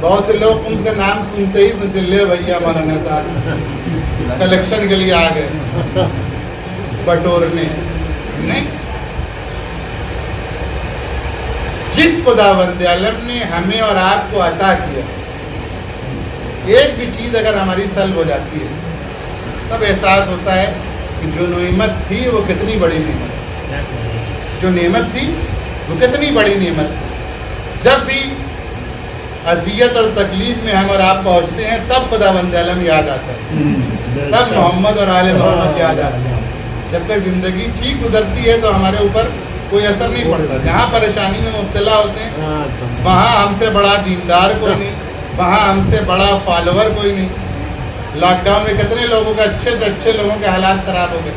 بہت سے لوگ ان کا نام سنتے ہی سنتے لے بھیا مولانا صاحب کلیکشن کے لیے آ گئے بٹورنے. نہیں, جس خداوند عالم نے ہمیں اور آپ کو عطا کیا, ایک بھی چیز اگر ہماری سلب ہو جاتی ہے تب احساس ہوتا ہے کہ جو نعمت تھی وہ کتنی بڑی نعمت, جو نعمت تھی وہ کتنی بڑی نعمت تھی. جب بھی اذیت اور تکلیف میں ہم اور آپ پہنچتے ہیں تب خداوند عالم یاد آتا ہے, تب محمد اور آل محمد یاد آتے ہیں. جب تک زندگی ٹھیک گزرتی ہے تو ہمارے اوپر کوئی اثر نہیں پڑتا. جہاں پریشانی میں مبتلا ہوتے ہیں وہاں ہم سے بڑا دیندار کوئی نہیں, وہاں ہم سے بڑا فالوور کوئی نہیں. لاک ڈاؤن میں کتنے لوگوں کے اچھے سے اچھے لوگوں کے حالات خراب ہو گئے.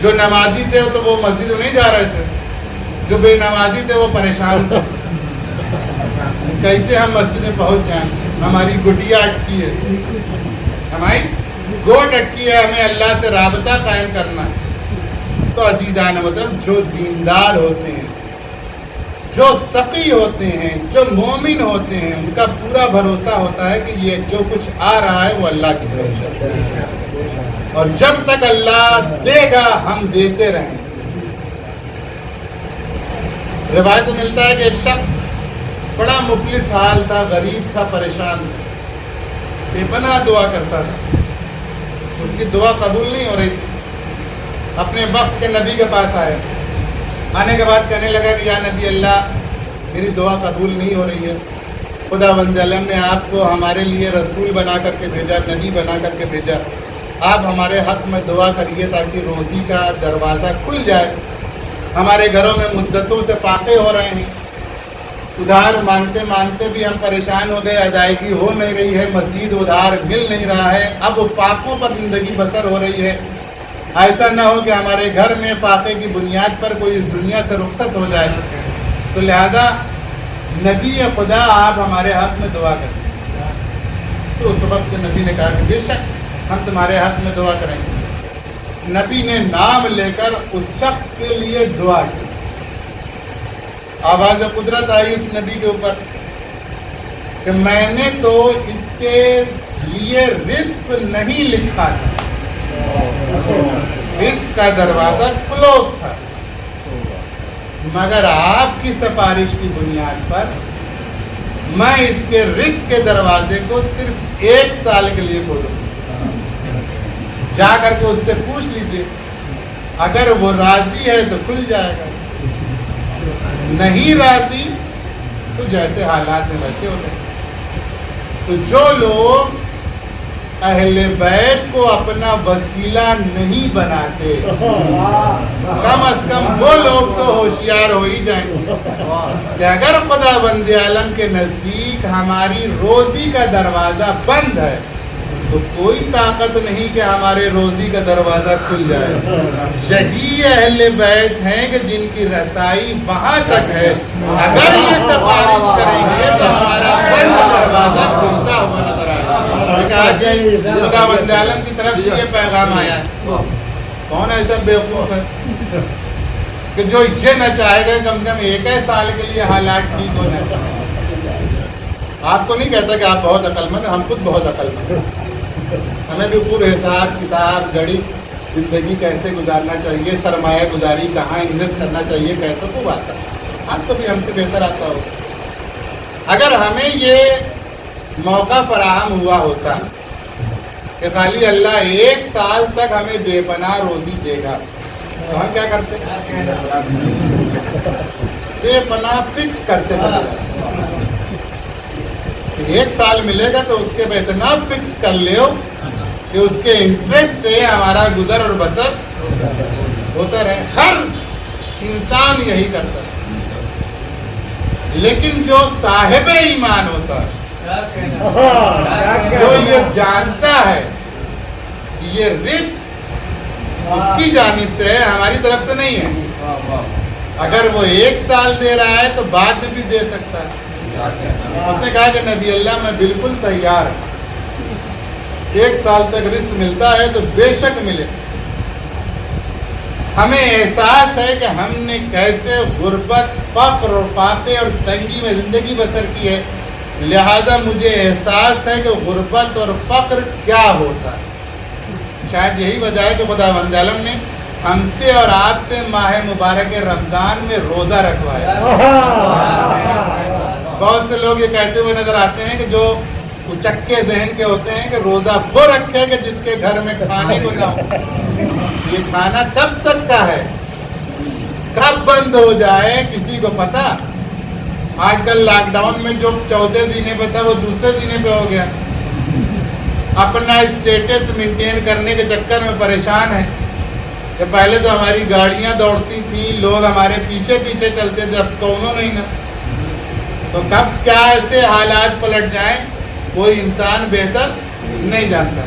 جو نمازی تھے تو وہ مسجد میں نہیں جا رہے تھے, جو بے نمازی تھے وہ پریشان تھے. کیسے ہم مسجد میں پہنچ جائیں, ہماری گٹیا اٹکی ہے, ہماری گوٹ اٹکی ہے, ہمیں اللہ سے رابطہ قائم کرنا ہے. تو عزیزان مطلب جو دیندار ہوتے ہیں, جو سقی ہوتے ہیں, جو مومن ہوتے ہیں, ان کا پورا بھروسہ ہوتا ہے کہ یہ جو کچھ آ رہا ہے وہ اللہ کی طرف سے, اور جب تک اللہ دے گا ہم دیتے رہیں. روایت میں ملتا ہے کہ ایک شخص بڑا مفلس حال تھا, غریب تھا, پریشان تھا, بے پناہ دعا کرتا تھا. اس کی دعا قبول نہیں ہو رہی تھی. اپنے وقت کے نبی کے پاس آئے, آنے کے بعد کہنے لگا کہ یا نبی اللہ, میری دعا قبول نہیں ہو رہی ہے. خداوند عالم نے آپ کو ہمارے لیے رسول بنا کر کے بھیجا, نبی بنا کر کے بھیجا, آپ ہمارے حق میں دعا کریے تاکہ روزی کا دروازہ کھل جائے. ہمارے گھروں میں مدتوں سے فاقے ہو رہے ہیں, ادھار مانگتے مانگتے بھی ہم پریشان ہو گئے, ادائیگی ہو نہیں رہی ہے, مزید ادھار مل نہیں رہا ہے, اب فاقوں پر زندگی بسر ہو رہی ہے. ایسا نہ ہو کہ ہمارے گھر میں فاقے کی بنیاد پر کوئی اس دنیا سے رخصت ہو جائے. تو لہذا نبی خدا آپ ہمارے حق میں دعا کریں. تو اس وقت نبی نے کہا کہ بے شک ہم تمہارے حق میں دعا کریں گے. نبی نے نام لے کر اس شخص کے لیے دعا کی. آواز قدرت آئی اس نبی کے اوپر کہ میں نے تو اس کے لیے رزق نہیں لکھا تھا, رزق کا دروازہ کلوز تھا, مگر آپ کی سفارش کی بنیاد پر میں اس کے رزق کے دروازے کو صرف 1 سال کے لیے کھولوں. جا کر کے اس سے پوچھ لیجیے, اگر وہ راضی ہے تو کھل جائے گا, نہیں راضی تو جیسے حالات میں ویسے ہو گئے. تو جو لوگ اہل بیت کو اپنا وسیلہ نہیں بناتے, کم از کم وہ لوگ تو ہوشیار ہو ہی جائیں گے کہ اگر خداوند عالم کے نزدیک ہماری روزی کا دروازہ بند ہے تو کوئی طاقت نہیں کہ ہمارے روزی کا دروازہ کھل جائے. یہی اہل بیت ہیں کہ جن کی رسائی وہاں تک ہے, اگر یہ سفارش کریں گے تو ہمارا بند دروازہ کھلتا ہوا نظر آئے گا. خداوند عالم کی طرف سے یہ پیغام آیا ہے. کون ایسا بیوقوف ہے کہ جو یہ نہ چاہے گا کم سے کم 1 سال کے لیے حالات ٹھیک ہو جائے. آپ کو نہیں کہتا کہ آپ بہت عقل مند ہیں, ہم خود بہت عقل مند ہیں. ہمیں بھی پورے حساب کتاب جڑی زندگی کیسے گزارنا چاہیے, سرمایہ گزاری کہاں انویسٹ کرنا چاہیے, کیسے خوب آتا ہے. آپ کو بھی ہم سے بہتر آتا ہو. اگر ہمیں یہ موقع فراہم ہوا ہوتا کہ خالی اللہ 1 سال تک ہمیں بے پناہ روزی دے گا تو ہم کیا کرتے, بے پناہ فکس کرتے چلے جاتے. 1 سال ملے گا تو اس کے بعد اتنا فکس کر لو کہ اس کے انٹرسٹ سے ہمارا گزر اور بسر ہوتا رہے. ہر انسان یہی کرتا ہے. لیکن جو صاحب ایمان ہوتا ہے, جو یہ جانتا ہے کہ یہ رزق اس کی جانب سے ہے, ہماری طرف سے نہیں ہے, اگر وہ 1 سال دے رہا ہے تو بعد میں بھی دے سکتا ہے. اس نے کہا کہ نبی اللہ میں بالکل تیار ہوں, 1 سال تک رزق ملتا ہے تو بے شک ملے. ہمیں احساس ہے کہ ہم نے کیسے غربت, فقر اور فاقے اور تنگی میں زندگی بسر کی ہے. لہذا مجھے احساس ہے کہ غربت اور فقر کیا ہوتا ہے۔ شاید یہی وجہ ہے کہ خداوند عالم نے ہم سے اور آپ سے ماہ مبارک رمضان میں روزہ رکھوایا۔ بہت سے لوگ یہ کہتے ہوئے نظر آتے ہیں کہ جو اچکے ذہن کے ہوتے ہیں کہ روزہ وہ رکھے کہ جس کے گھر میں کھانے کو نہ ہو۔ یہ کھانا کب تک کا ہے، کب بند ہو جائے کسی کو پتا؟ آج کل لاک ڈاؤن میں جو 14 دینے پہ تھا وہ دوسرے دینے پہ ہو گیا۔ اپنا اسٹیٹس مینٹین کرنے کے چکر میں پریشان ہے کہ پہلے تو ہماری گاڑیاں دوڑتی تھی، لوگ ہمارے پیچھے پیچھے چلتے تھے، اب تو انہوں نے نا، تو کب کیا ایسے حالات پلٹ جائیں کوئی انسان بہتر نہیں جانتا۔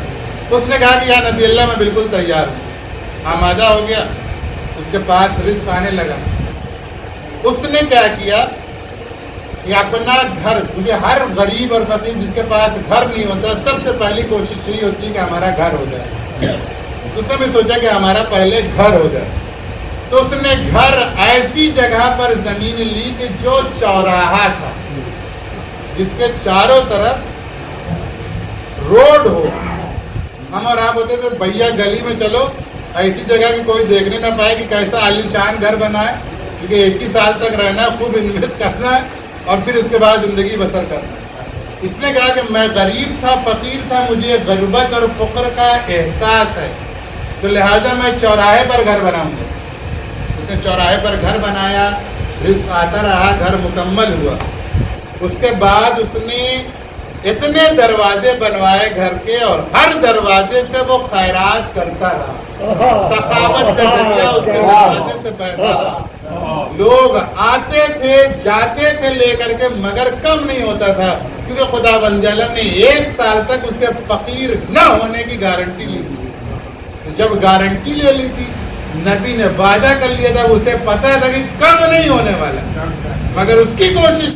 اس نے کہا کہ یا نبی اللہ میں بالکل تیار ہوں، آمادہ ہو گیا، اس کے پاس رزق آنے لگا۔ اس نے کیا کیا کہ اپنا گھر، کیونکہ ہر غریب اور فقیر جس کے پاس گھر نہیں ہوتا سب سے پہلی کوشش یہی ہوتی ہے کہ ہمارا گھر ہو جائے۔ اس نے بھی سوچا کہ ہمارا پہلے گھر ہو جائے، تو اس نے گھر ایسی جگہ پر زمین لی کہ جو چوراہا تھا، جس کے چاروں طرف روڈ ہو۔ ہم اور آپ ہوتے تھے بھیا گلی میں چلو، ایسی جگہ کی کوئی دیکھنے نہ پائے کہ کیسا عالیشان گھر بنا ہے، کیونکہ ایک ہی سال تک رہنا ہے، خوب انویسٹ کرنا ہے اور پھر اس کے بعد زندگی بسر کرنا ہے۔ اس نے کہا کہ میں غریب تھا، فقیر تھا، مجھے غربت اور فقر کا احساس ہے، تو لہٰذا میں چوراہے پر گھر بناؤں گا۔ اس نے چوراہے پر گھر بنایا، رزق آتا رہا، گھر مکمل ہوا۔ اس کے بعد اس نے اتنے دروازے بنوائے گھر کے، اور ہر دروازے سے وہ خیرات کرتا رہا، سخاوت کا ذریعہ اس کے دروازے سے بہتا رہا۔ لوگ آتے تھے جاتے تھے لے کر کے، مگر کم نہیں ہوتا تھا، کیونکہ خداوند عالم نے 1 سال تک اسے فقیر نہ ہونے کی گارنٹی لی تھی۔ جب گارنٹی لے لی تھی، نبی نے وعدہ کر لیا تھا، اسے پتا تھا کہ کم نہیں ہونے والا، مگر اس کی کوشش